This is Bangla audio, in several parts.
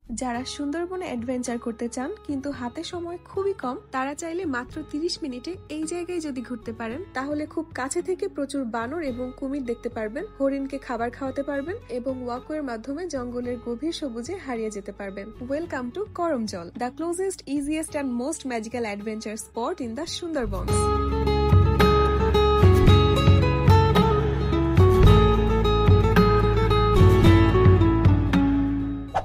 যারা সুন্দরবনে অ্যাডভেঞ্চার করতে চান কিন্তু হাতে সময় খুবই কম, তারা চাইলে মাত্র 30 মিনিটে এই জায়গায় যদি ঘুরতে পারেন তাহলে খুব কাছে থেকে প্রচুর বানর এবং কুমির দেখতে পারবেন, হরিণকে খাবার খাওয়াতে পারবেন এবং ওয়াকওয়ের মাধ্যমে জঙ্গলের গভীর সবুজে হারিয়ে যেতে পারবেন। Welcome to Karamjal, the closest, easiest and most magical adventure spot in the Sundarban.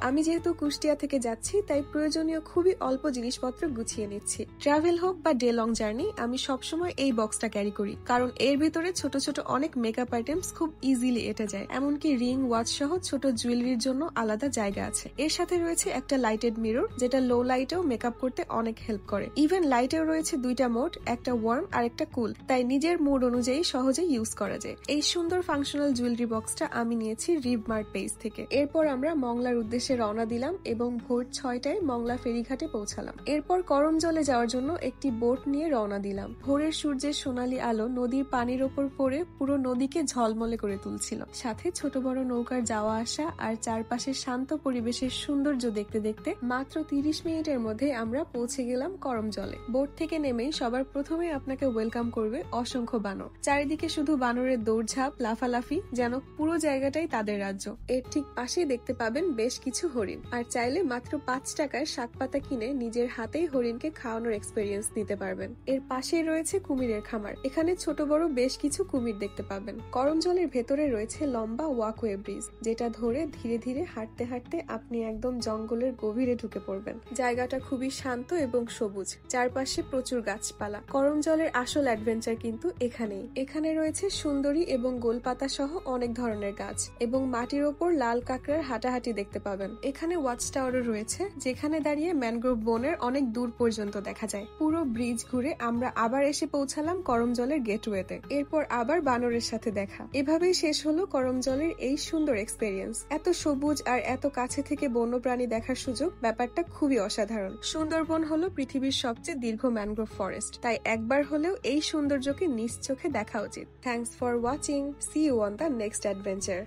আমি যেহেতু কুষ্টিয়া থেকে যাচ্ছি তাই প্রয়োজনীয় খুবই অল্প জিনিসপত্র গুছিয়ে নিচ্ছি। ট্রাভেল হোক বা ডে লং জার্নি, আমি সবসময় এই বক্সটা ক্যারি করি, কারণ এর ভিতরে ছোট ছোট অনেক মেকআপ আইটেমস খুব ইজিলি এঁটে যায়। এমনকি রিং, ওয়াচ সহ ছোট জুয়েলারির জন্য আলাদা জায়গা আছে। এর সাথে রয়েছে একটা লাইটেড মিরর, যেটা লো লাইটেও মেকআপ করতে অনেক হেল্প করে। ইভেন লাইটেও রয়েছে দুইটা মোড, একটা ওয়ার্ম আর একটা কুল, তাই নিজের মুড অনুযায়ী সহজে ইউজ করা যায়। এই সুন্দর ফাংশনাল জুয়েলারি বক্সটা আমি নিয়েছি রিভমার্ট পেজ থেকে। এরপর আমরা মংলার উদ্দেশ্যে রওনা দিলাম এবং ভোর 6টায় মংলা ফেরিঘাটে পৌঁছালাম। এরপর করমজলে যাওয়ার জন্য একটি বোট নিয়ে রওনা দিলাম। ভোরের সূর্যের সোনালী আলো নদীর পানির ওপর পড়ে পুরো নদীকে ঝলমলে করে তুলছিল। সাথে ছোট বড় নৌকার যাওয়া আসা আর চারপাশের শান্ত পরিবেশের সৌন্দর্য দেখতে দেখতে মাত্র 30 মিনিটের মধ্যে আমরা পৌঁছে গেলাম করমজলে। বোট থেকে নেমেই সবার প্রথমে আপনাকে ওয়েলকাম করবে অসংখ্য বানর। চারিদিকে শুধু বানরের দৌড়ঝাঁপ, লাফালাফি, যেন পুরো জায়গাটাই তাদের রাজ্য। এর ঠিক পাশেই দেখতে পাবেন বেশ কিছু হরিণ, আর চাইলে মাত্র 5 টাকায় শাক পাতা কিনে নিজের হাতেই হরিণকে খাওয়ানোর এক্সপেরিয়েন্স নিতে পারবেন। এর পাশেই রয়েছে কুমিরের খামার, এখানে ছোট বড় বেশ কিছু কুমির দেখতে পাবেন। করমজলের ভেতরে রয়েছে লম্বা ওয়াকওয়ে ব্রিজ, যেটা ধরে ধীরে ধীরে হাঁটতে হাঁটতে আপনি একদম জঙ্গলের গভীরে ঢুকে পড়বেন। জায়গাটা খুবই শান্ত এবং সবুজ, চারপাশে প্রচুর গাছপালা। করমজলের আসল অ্যাডভেঞ্চার কিন্তু এখানেই। এখানে রয়েছে সুন্দরী এবং গোলপাতা সহ অনেক ধরনের গাছ, এবং মাটির ওপর লাল কাঁকড়ার হাঁটাহাঁটি দেখতে পাবেন। এখানে ওয়াচ টাওয়ারও রয়েছে, যেখানে দাঁড়িয়ে ম্যানগ্রোভ বনের অনেক দূর পর্যন্ত দেখা যায়। পুরো ব্রিজ ঘুরে আমরা আবার এসে পৌঁছালাম করমজলের গেটওয়েতে। এরপর আবার বানরের সাথে দেখা। এভাবেই শেষ হলো করমজলের এই সুন্দর এক্সপেরিয়েন্স। এত সবুজ আর এত কাছে থেকে বন্যপ্রাণী দেখার সুযোগ, ব্যাপারটা খুবই অসাধারণ। সুন্দরবন হলো পৃথিবীর সবচেয়ে দীর্ঘ ম্যানগ্রোভ ফরেস্ট, তাই একবার হলেও এই সৌন্দর্যকে নিজ চোখে দেখা উচিত। Thanks for watching, see you on the next adventure.